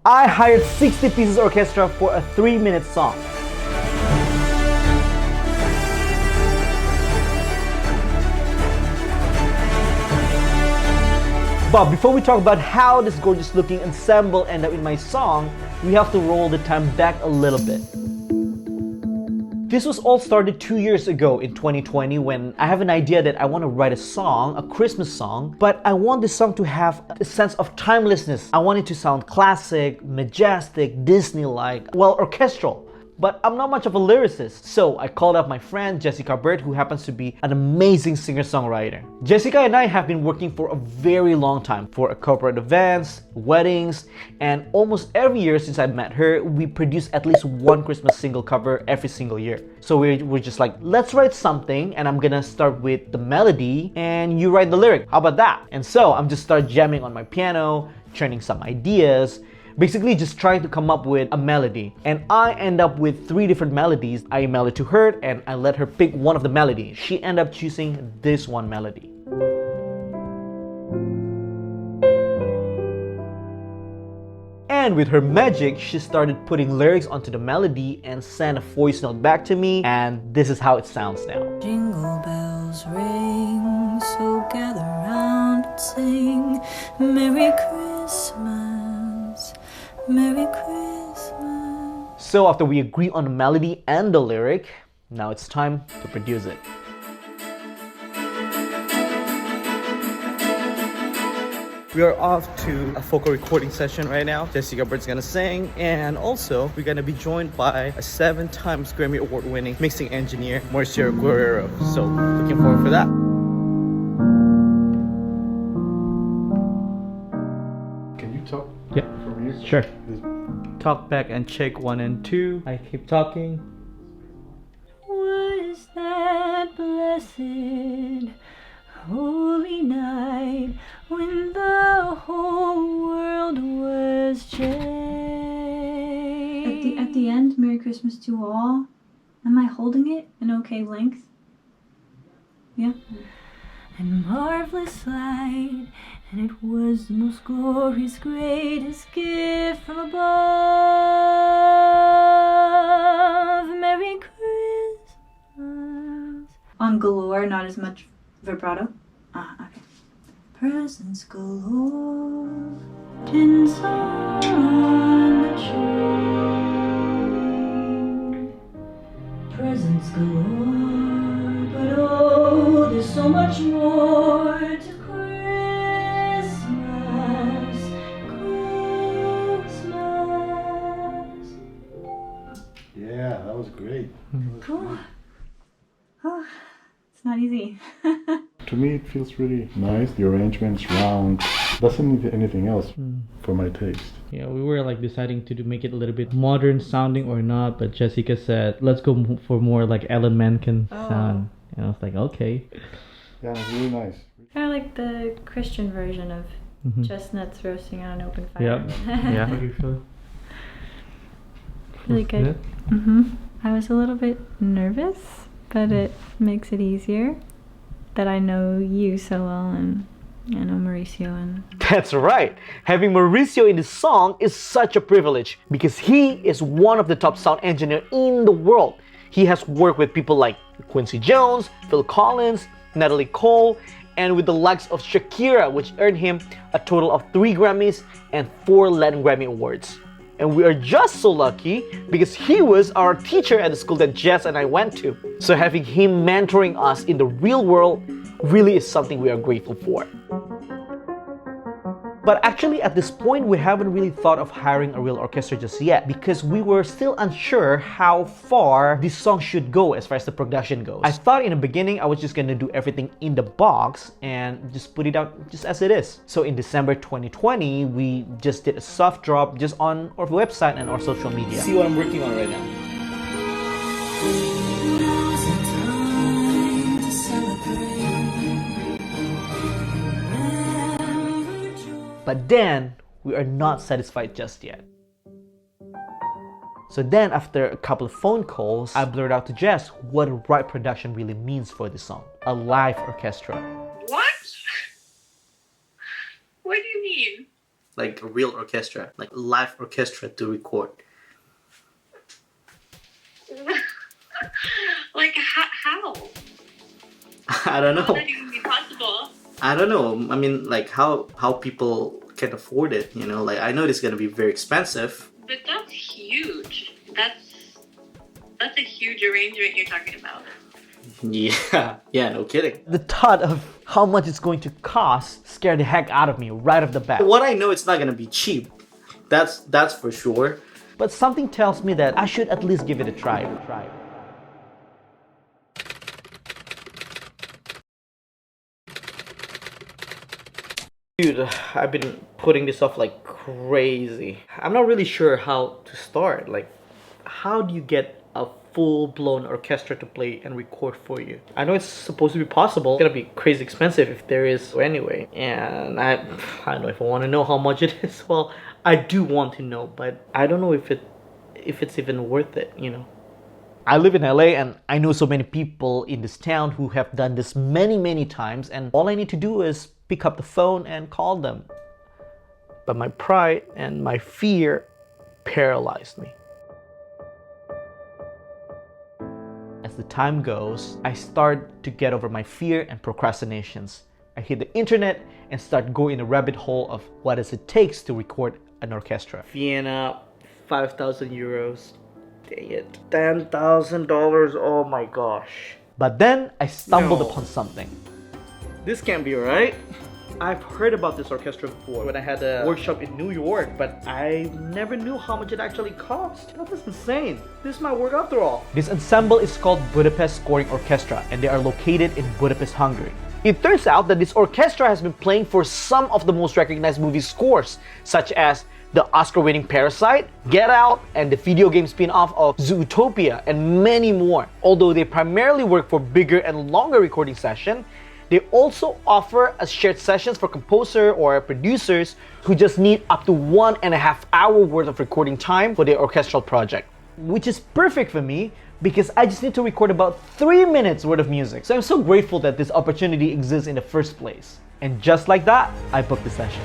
I hired 60 pieces orchestra for a 3-minute song. But before we talk about how this gorgeous looking ensemble ended up in my song, we have to roll the time back a little bit. This was all started 2 years ago in 2020 when I have an idea that I want to write a song, a Christmas song, but I want this song to have a sense of timelessness. I want it to sound classic, majestic, Disney-like, well, orchestral. But I'm not much of a lyricist, so I called up my friend Jessica Byrd, who happens to be an amazing singer-songwriter. Jessica and I have been working for a very long time for corporate events, weddings, and almost every year since I met her, we produce at least one Christmas single cover every single year. So we're just like, let's write something, and I'm gonna start with the melody, and you write the lyric. How about that? And so I'm just start jamming on my piano, churning some ideas, basically just trying to come up with a melody. And I end up with 3 different melodies. I email it to her and I let her pick one of the melodies. She ended up choosing this one melody. And with her magic, she started putting lyrics onto the melody and sent a voice note back to me, and this is how it sounds now. Jingle bells ring, so gather round and sing, Merry Christmas, Merry Christmas. So after we agree on the melody and the lyric, now it's time to produce it. We are off to a vocal recording session right now. Jessica Byrd's gonna sing, and also we're gonna be joined by a 7 times Grammy Award winning mixing engineer, Mauricio Guerrero. So looking forward for that. Can you talk Yeah, from here? sure. Talk back and check 1 and 2. I keep talking. Was that blessed holy night when the whole world was changed? At the end, Merry Christmas to all. Am I holding it in okay length? Yeah. And marvelous light, and it was the most glorious, greatest gift from above. Merry Christmas. On galore, not as much vibrato. Okay. Presents galore, tinsel on the tree. Presents galore, but oh, there's so much more to Christmas. Christmas. Yeah, that was great. That was Cool. great. Oh, it's not easy. To me, it feels really nice. The arrangement's round. Doesn't need anything else for my taste. Yeah, we were like deciding to make it a little bit modern sounding or not, but Jessica said, let's go for more like Alan Menken sound. And I was like, okay. Yeah, it's really nice. Kind of like the Christian version of chestnuts roasting on an open fire. Yeah. Yeah. How do you feel? Really good. I was a little bit nervous, but it makes it easier that I know you so well and I know Mauricio and That's right! Having Mauricio in this song is such a privilege because he is one of the top sound engineers in the world. He has worked with people like Quincy Jones, Phil Collins, Natalie Cole, and with the likes of Shakira, which earned him a total of 3 Grammys and 4 Latin Grammy Awards. And we are just so lucky because he was our teacher at the school that Jess and I went to. So having him mentoring us in the real world really is something we are grateful for. But actually at this point, we haven't really thought of hiring a real orchestra just yet because we were still unsure how far this song should go as far as the production goes. I thought in the beginning I was just gonna do everything in the box and just put it out just as it is. So in December 2020, we just did a soft drop just on our website and our social media. See what I'm working on right now. now's the time to celebrate. But then, we are not satisfied just yet. So then, after a couple of phone calls, I blurted out to Jess what the right production really means for this song. A live orchestra. What? What do you mean? like a real orchestra, like live orchestra to record? Like how? I don't How know. would that even be possible? I don't know. I mean, like how people can afford it, you know? Like I know it's gonna be very expensive. But that's huge. That's a huge arrangement you're talking about. Yeah, no kidding. The thought of how much it's going to cost scared the heck out of me right off the bat. What I know, it's not gonna be cheap. That's for sure. But something tells me that I should at least give it a try. Dude, I've been putting this off like crazy. I'm not really sure how to start. Like, how do you get a full-blown orchestra to play and record for you? I know it's supposed to be possible. It's gonna be crazy expensive if there is anyway. And I don't know if I want to know how much it is. Well, I do want to know, but I don't know if it's even worth it, you know. I live in LA and I know so many people in this town who have done this many times, and all I need to do is pick up the phone and call them. But my pride and my fear paralyzed me. As the time goes, I start to get over my fear and procrastinations. I hit the internet and start going in a rabbit hole of what does it takes to record an orchestra. Vienna, 5,000 euros. Dang it. $10,000, oh my gosh. But then I stumbled upon something. This can't be right. I've heard about this orchestra before when I had a workshop in New York, but I never knew how much it actually cost. That was insane. This is my work after all. This ensemble is called Budapest Scoring Orchestra, and they are located in Budapest, Hungary. It turns out that this orchestra has been playing for some of the most recognized movie scores, such as the Oscar-winning Parasite, Get Out, and the video game spin-off of Zootopia, and many more. Although they primarily work for bigger and longer recording sessions, they also offer a shared sessions for composer or producers who just need up to 1.5 hours worth of recording time for their orchestral project. Which is perfect for me because I just need to record about 3 minutes worth of music. So I'm so grateful that this opportunity exists in the first place. And just like that, I booked the session.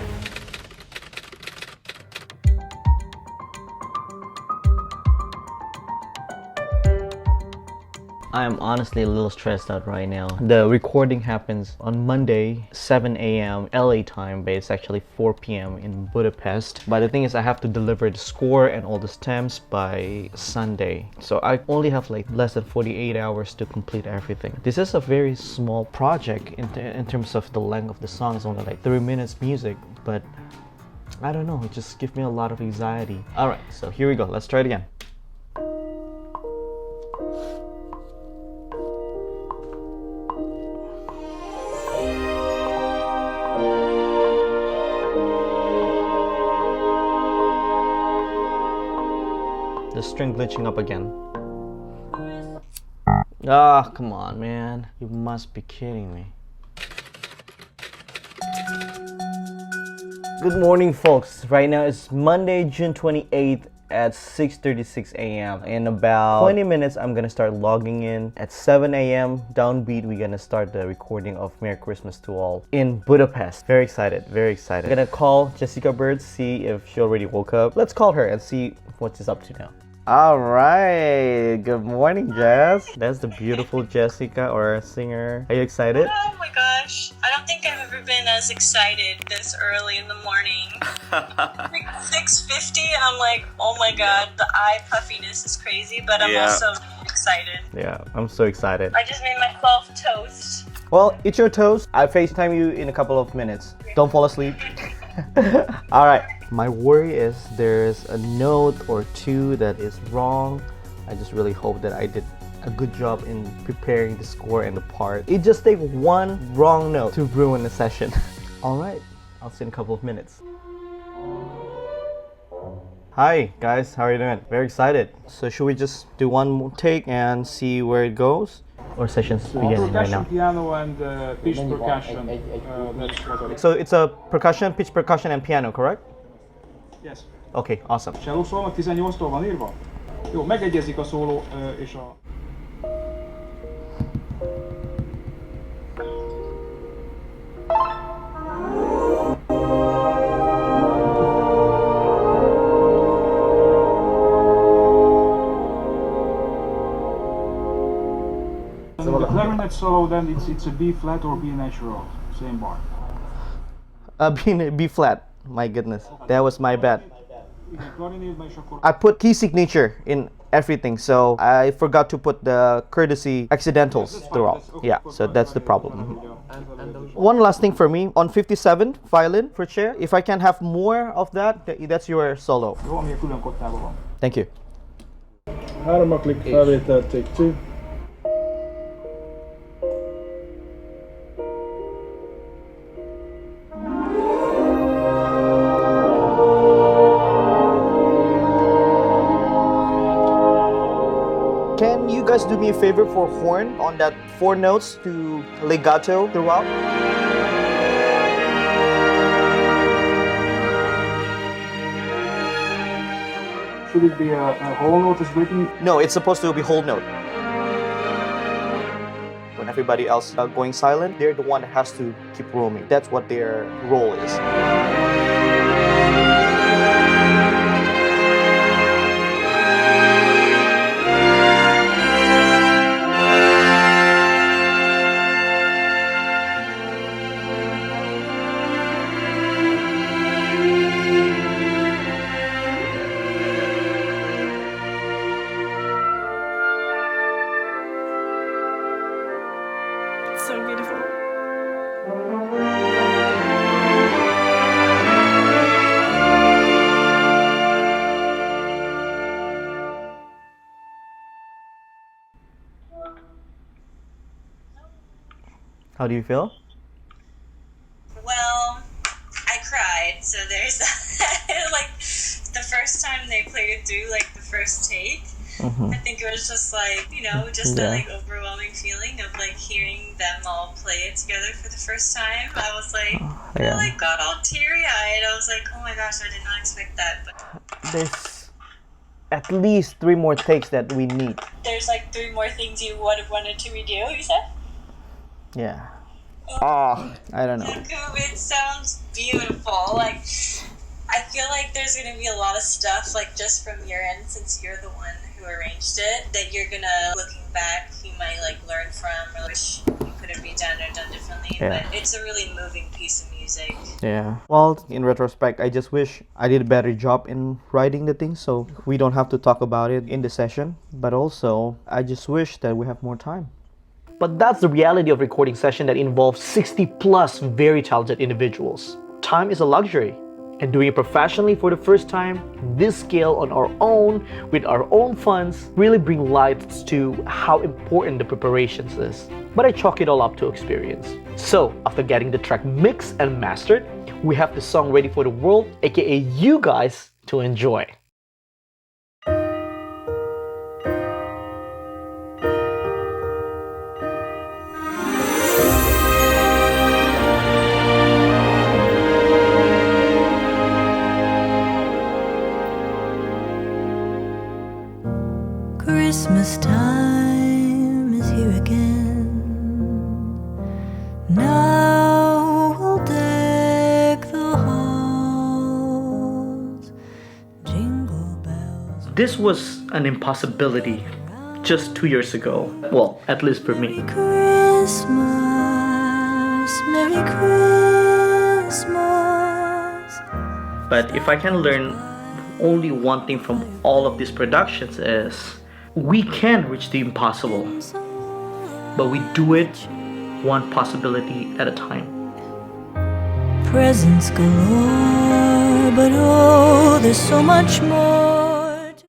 I am honestly a little stressed out right now. The recording happens on Monday, 7 a.m. LA time, but it's actually 4 p.m. in Budapest. But the thing is, I have to deliver the score and all the stems by Sunday. So I only have like less than 48 hours to complete everything. This is a very small project in terms of the length of the song. It's only like 3 minutes music, but I don't know, it just gives me a lot of anxiety. All right, so here we go. Let's try it again. The string glitching up again. Ah, come on, man. You must be kidding me. Good morning, folks. Right now it's Monday, June 28th at 6:36 a.m. In about 20 minutes, I'm gonna start logging in. At 7 a.m. downbeat, we're gonna start the recording of Merry Christmas to All in Budapest. Very excited, very excited. I'm gonna call Jessica Byrd, see if she already woke up. Let's call her and see what she's up to now. All right, good morning, Jess. That's the beautiful Jessica, or singer. Are you excited? Oh my gosh, I don't think I've ever been as excited this early in the morning. Like 6:50, I'm like, oh my god, the eye puffiness is crazy, but I'm also excited. Yeah, I'm so excited. I just made myself toast. Well, eat your toast. I'll FaceTime you in a couple of minutes. Don't fall asleep. All right. My worry is there's a note or two that is wrong. I just really hope that I did a good job in preparing the score and the part. It just takes one wrong note to ruin the session. All right, I'll see you in a couple of minutes. Hi guys, how are you doing? Very excited. So should we just do one more take and see where it goes? Or session's beginning right now? Piano and pitch percussion. So it's a percussion, pitch percussion and piano, correct? Yes. Okay, awesome. Cello szólnak 18-tól van írva? Jó, megegyezik a szóló és a... clarinet solo, then it's a B flat or B natural, same bar. B flat. My goodness, that was my bad. Igen, clarinetben és akkor... I put key signature in everything, so I forgot to put the courtesy accidentals throughout. Yeah, so that's the problem. One last thing for me, on 57 violin for chair, if I can have more of that, that's your solo. Jó, ami a külön kottában van. Thank you. 3 klik felvétel, take 2. Can you guys do me a favor for horn on that 4 notes to legato throughout? Should it be a whole note is written? No, it's supposed to be whole note. When everybody else going silent, they're the one that has to keep roaming. That's what their role is. So beautiful. How do you feel? Well, I cried, so there's that. Like, the first time they played it through, like, the first take, I think it was just like, you know, just that, like, overwhelming feeling of, like, hearing them all play it together for the first time. I was like, I, like, got all teary-eyed. I was like, oh my gosh, I did not expect that. But There's at least 3 more takes that we need. there's, like, 3 more things you would have wanted to redo, you said? Yeah. Oh, I don't know. It sounds beautiful. Like, I feel like there's gonna be a lot of stuff, like, just from your end, since you're the one who arranged it, that you're gonna, looking back, you might, like, learn from, or wish you could have redone or done differently. Yeah. But it's a really moving piece of music. Yeah. Well, in retrospect, I just wish I did a better job in writing the thing, so we don't have to talk about it in the session. But also, I just wish that we have more time. But that's the reality of recording session that involves 60 plus very talented individuals. Time is a luxury, and doing it professionally for the first time, this scale on our own, with our own funds, really bring light to how important the preparations is. But I chalk it all up to experience. So, after getting the track mixed and mastered, we have the song ready for the world, aka you guys, to enjoy. Christmas time is here again. Now we'll deck the halls. Jingle bells. This was an impossibility just 2 years ago. Well, at least for me. Christmas, Merry Christmas. But if I can learn only one thing from all of these productions is we can reach the impossible, but we do it one possibility at a time. Presents galore, but oh, there's so much more.